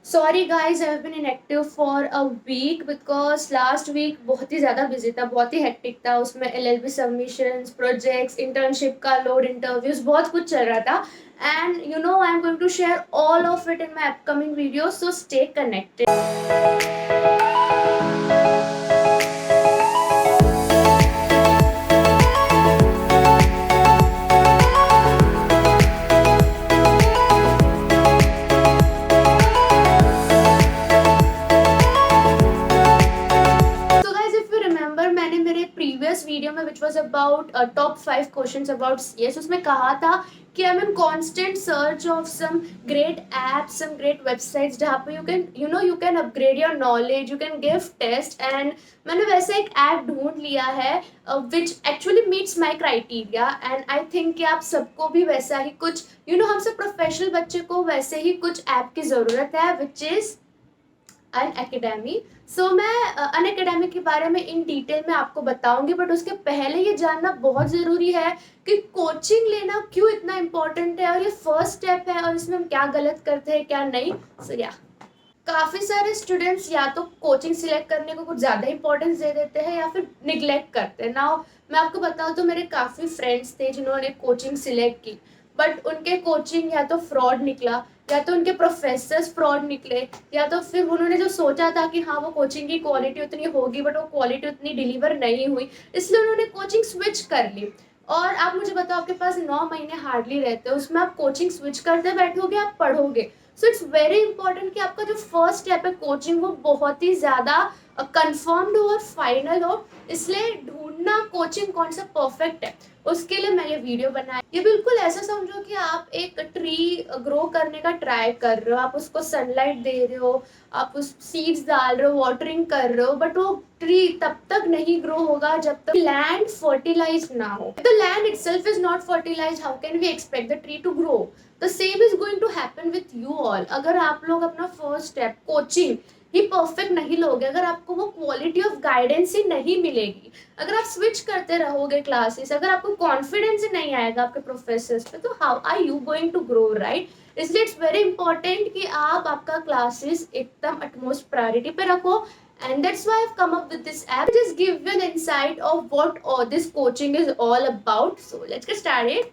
Sorry guys I have been inactive for a week because last week बहुत ही ज़्यादा busy था, बहुत ही हेक्टिक था। उसमें एलएलबी सबमिशंस, प्रोजेक्ट्स, इंटर्नशिप का लोड, इंटरव्यूज, बहुत कुछ चल रहा था। And you know I am going to share all of it in my upcoming video, so stay connected. So guys, if you remember, मैंने मेरे previous video में which was about top 5 questions about CS उसमें कहा था कि I'm in constant search of some great apps, some great websites जहाँ पे you can upgrade your knowledge, you can give test, and मैंने वैसे एक ऐप ढूंढ लिया है which actually meets my criteria, and I think कि आप सबको भी वैसा ही कुछ हम सब प्रोफेशनल बच्चे को वैसे ही कुछ ऐप की ज़रूरत है which is अन अकेडमी। सो मैं अन अकेडमी के बारे में इन डिटेल में आपको बताऊंगी, बट उसके पहले ये जानना बहुत ज़रूरी है कि कोचिंग लेना क्यों इतना इम्पोर्टेंट है और ये फर्स्ट स्टेप है और इसमें हम क्या गलत करते हैं क्या नहीं। सो या काफ़ी सारे स्टूडेंट्स या तो कोचिंग सिलेक्ट करने को कुछ ज़्यादा इंपॉर्टेंस दे देते हैं या फिर निगलेक्ट करते हैं। नाउ मैं आपको बताऊँ तो मेरे काफ़ी फ्रेंड्स थे जिन्होंने कोचिंग सिलेक्ट की, बट उनके कोचिंग या तो फ्रॉड निकला, या तो उनके प्रोफेसर्स फ्रॉड निकले, या तो फिर उन्होंने जो सोचा था कि हाँ वो कोचिंग की क्वालिटी उतनी होगी बट वो क्वालिटी उतनी डिलीवर नहीं हुई, इसलिए उन्होंने कोचिंग स्विच कर ली। और आप मुझे बताओ, आपके पास 9 महीने हार्डली रहते हैं, उसमें आप कोचिंग स्विच करते बैठोगे, आप पढ़ोगे। सो इट्स वेरी इंपॉर्टेंट कि आपका जो फर्स्ट स्टेप है कोचिंग वो बहुत ही ज़्यादा कंफर्म्ड हो और फाइनल हो। इसलिए ढूंढना कोचिंग कौन सा परफेक्ट है, उसके लिए मैं ये वीडियो बनाया। ये बिल्कुल ऐसा समझो कि आप एक ट्री ग्रो करने का ट्राई कर रहे हो, आप उसको सनलाइट दे रहे हो, आप उस सीड्स डाल रहे हो, वाटरिंग कर रहे हो, बट वो ट्री तब तक नहीं ग्रो होगा जब तक लैंड फर्टिलाइज ना हो। The land itself is not fertilize, how can we expect the tree to grow? The same is going to happen with you all. अगर आप लोग अपना फर्स्ट स्टेप कोचिंग ही परफेक्ट नहीं लोगे, अगर आपको वो क्वालिटी ऑफ गाइडेंस ही नहीं मिलेगी, अगर आप स्विच करते रहोगे क्लासेस, अगर आपको कॉन्फिडेंस ही नहीं आएगा आपके प्रोफेसर्स पे, तो how are you going to grow, right? इसलिए इट्स वेरी इंपॉर्टेंट कि आप आपका क्लासेस एकदम अटमोस्ट प्रायोरिटी पे रखो। And that's why I've come up with this app. Just give you an insight of what this coaching is all about. So let's get started.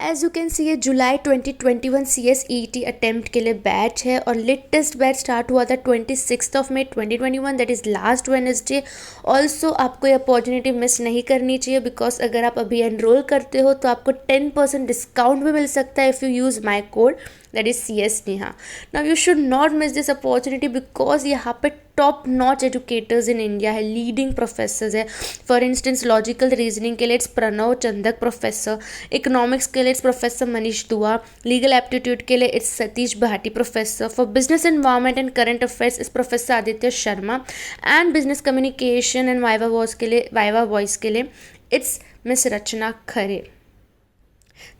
As you can see ये जुलाई 2021 CSET attempt के लिए batch है और latest batch start हुआ था 26 मई 2021, that is last Wednesday. Also आपको ये अपॉर्चुनिटी मिस नहीं करनी चाहिए बिकॉज अगर आप अभी एनरोल करते हो तो आपको 10% डिस्काउंट भी मिल सकता है if you use my code that is CS Neha. Now you should not miss this opportunity because यहाँ पे top notch educators in India है, लीडिंग प्रोफेसर्स है। फॉर इंस्टेंस लॉजिकल रीजनिंग के लिए it's Pranav Chandak professor, economics के लिए इट्स प्रोफेसर मनीष दुआ, legal aptitude के लिए it's Satish Bhati professor, for business environment and current affairs is professor Aditya Sharma, and business communication and viva voce के लिए it's miss Rachna Khare.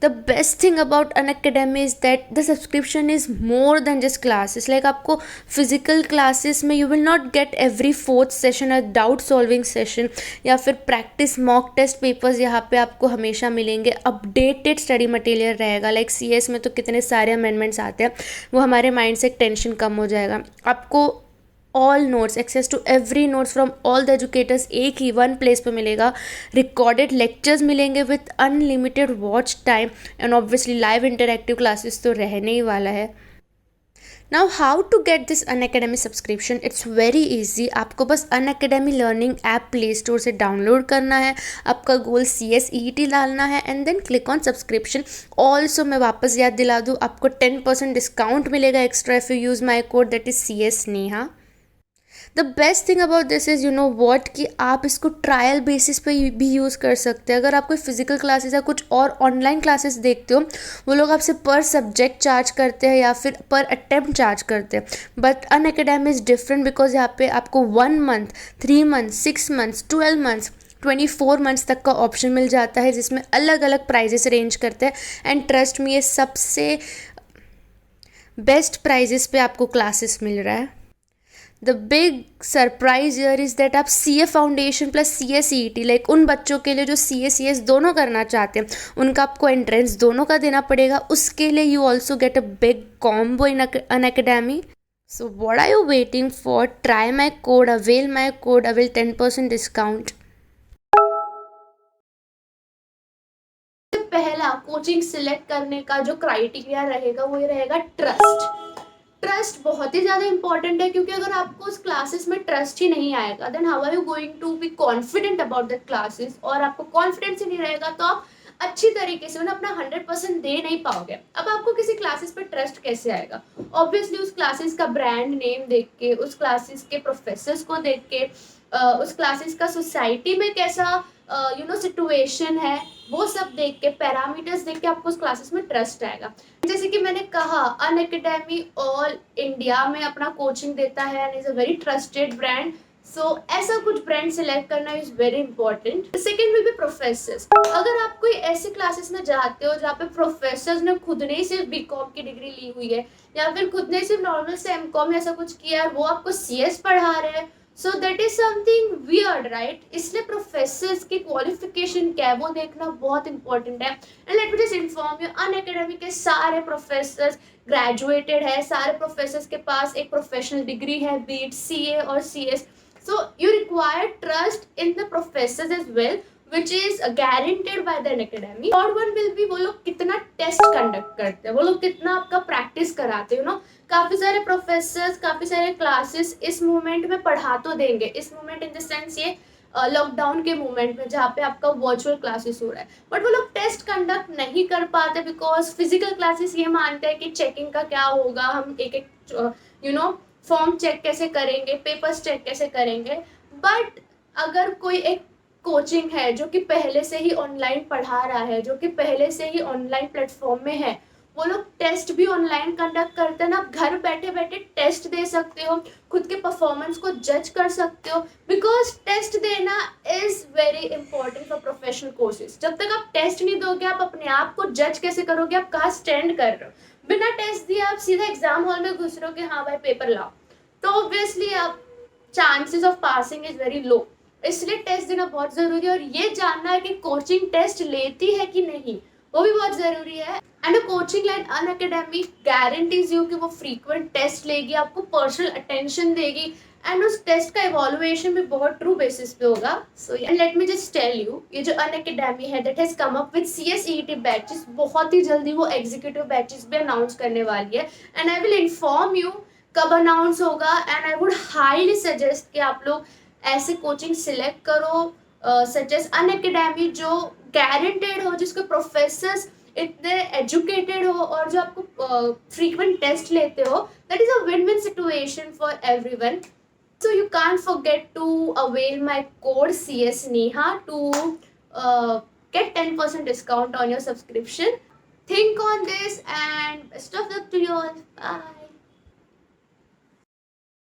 The best thing about Unacademy is that the subscription is more than just classes. Like आपको physical classes में you will not get every fourth session a doubt solving session या फिर practice mock test papers यहाँ पे आपको हमेशा मिलेंगे। updated study material रहेगा। like CS में तो कितने सारे amendments आते हैं, वो हमारे mind से एक tension कम हो जाएगा। आपको all notes, access to every notes from all the educators एक ही वन प्लेस पे मिलेगा। रिकॉर्डेड लेक्चर्स मिलेंगे with unlimited watch time and obviously live interactive classes तो रहने ही वाला है। Now how to get this Unacademy subscription? It's very easy. आपको बस Unacademy learning app play store से डाउनलोड करना है, आपका गोल CSET डालना है and then click on subscription. Also मैं वापस याद दिला दूँ, आपको 10% डिस्काउंट मिलेगा extra if you use my code that is CS Neha. The best thing about this is you know what कि आप इसको ट्रायल बेसिस पे भी यूज़ कर सकते हैं। अगर आप कोई फिजिकल क्लासेस या कुछ और ऑनलाइन क्लासेस देखते हो, वो लोग आपसे पर सब्जेक्ट चार्ज करते हैं या फिर पर अटेम्प्ट चार्ज करते हैं, but Unacademy is different because यहाँ पे आपको 1 month, 3 month, 6 months, 12 months, 24 months तक का ऑप्शन मिल जाता है जिसमें अलग अलग प्राइजेस रेंज करते हैं। एंड ट्रस्ट में ये सबसे बेस्ट प्राइजेस पे आपको क्लासेस मिल रहा है। The big surprise year is that आप CA foundation plus CA CET, like उन बच्चों के लिए जो CA CS दोनों करना चाहते हैं, उनका आपको एंट्रेंस दोनों का देना पड़ेगा. उसके लिए you also get a big combo in Unacademy. So what are you waiting for? Try my code, avail 10% discount. पहला कोचिंग सिलेक्ट करने का जो क्राइटेरिया रहेगा वो ये रहेगा ट्रस्ट. ट्रस्ट बहुत ही ज़्यादा इंपॉर्टेंट है, क्योंकि अगर आपको उस क्लासेस में ट्रस्ट ही नहीं आएगा then how are you going to be confident about that classes. और आपको कॉन्फिडेंस ही नहीं रहेगा तो आप अच्छी तरीके से उन्हें अपना 100% दे नहीं पाओगे. अब आपको किसी क्लासेस पे ट्रस्ट कैसे आएगा? ऑब्वियसली उस क्लासेस का ब्रांड नेम देख के, उस क्लासेस के प्रोफेसर्स को देख के, उस क्लासेस का सोसाइटी में कैसा सिचुएशन है, वो सब देख के, पैरामीटर्स देख के आपको उस क्लासेस में ट्रस्ट आएगा. जैसे कि मैंने कहा, अनअकैडमी ऑल इंडिया में अपना कोचिंग देता है and is a very trusted brand. So ऐसा कुछ ब्रांड सिलेक्ट करना is very important. Second will be professors. अगर आप कोई ऐसे क्लासेस में जाते हो जहाँ पे प्रोफेसर्स ने खुद ने सिर्फ BCom की डिग्री ली हुई है, या फिर खुद ने सिर्फ नॉर्मल से MCom ऐसा कुछ किया है, वो आपको CS पढ़ा रहे हैं, so that is something weird, right? इसलिए प्रोफेसर्स की क्वालिफिकेशन क्या है वो देखना बहुत इंपॉर्टेंट है. And let me just inform you, Unacademy के सारे प्रोफेसर्स ग्रेजुएटेड है, सारे प्रोफेसर्स के पास एक प्रोफेशनल डिग्री है, बी इट CA और CS. So you require trust in the professors as well, which is guaranteed by the academy. Third one will be वो लोग कितना टेस्ट कंडक्ट करते हैं, वो लोग कितना आपका प्रैक्टिस कराते हैं. काफ़ी सारे प्रोफेसर्स, काफ़ी सारे क्लासेस इस मोमेंट में पढ़ा तो देंगे, इस मोमेंट इन द सेंस ये लॉकडाउन के मोमेंट में जहाँ पे आपका वर्चुअल क्लासेस हो रहा है, बट वो लोग टेस्ट कंडक्ट नहीं कर पाते बिकॉज फिजिकल क्लासेस ये मानते हैं कि चेकिंग का क्या होगा, हम एक एक फॉर्म चेक कैसे करेंगे, पेपर्स चेक कैसे करेंगे. बट अगर कोई एक कोचिंग है जो कि पहले से ही ऑनलाइन पढ़ा रहा है, जो कि पहले से ही ऑनलाइन प्लेटफॉर्म में है, वो लोग टेस्ट भी ऑनलाइन कंडक्ट करते हैं ना. आप घर बैठे बैठे टेस्ट दे सकते हो, खुद के परफॉर्मेंस को जज कर सकते हो, बिकॉज टेस्ट देना is very important for professional courses. जब तक आप टेस्ट नहीं दोगे, आप अपने आप को जज कैसे करोगे, आप कहाँ स्टैंड कर रहे हो? बिना टेस्ट दिए आप सीधा एग्जाम हॉल में घुस रहे हो कि हाँ भाई पेपर लाओ, तो ऑब्वियसली आप chances of passing is very low. इसलिए टेस्ट देना बहुत ज़रूरी है, और ये जानना है कि कोचिंग टेस्ट लेती है कि नहीं, वो भी बहुत ज़रूरी है. And a coaching like Unacademy guarantees you कि वो फ्रीक्वेंट टेस्ट लेगी, आपको पर्सनल अटेंशन देगी, एंड उस टेस्ट का इवॉल्यूएशन भी बहुत ट्रू बेसिस पे होगा. So and let me just tell you, ये जो अनअकैडमी है that has come up with CS CET batches, बहुत ही जल्दी वो एग्जीक्यूटिव बैचेस भी अनाउंस करने वाली है. And I will inform you कब अनाउंस होगा. And I would highly suggest कि आप लोग ऐसे कोचिंग सिलेक्ट करो सच एज अनअकैडमी, जो गारंटेड हो, जिसके प्रोफेसर्स इतने एजुकेटेड हो, और जो आपको फ्रीक्वेंट टेस्ट लेते हो. That is a win win situation for everyone. So you can't forget to avail my code CS Neha to get 10% discount on your subscription. Think on this and best of luck to you all. Bye.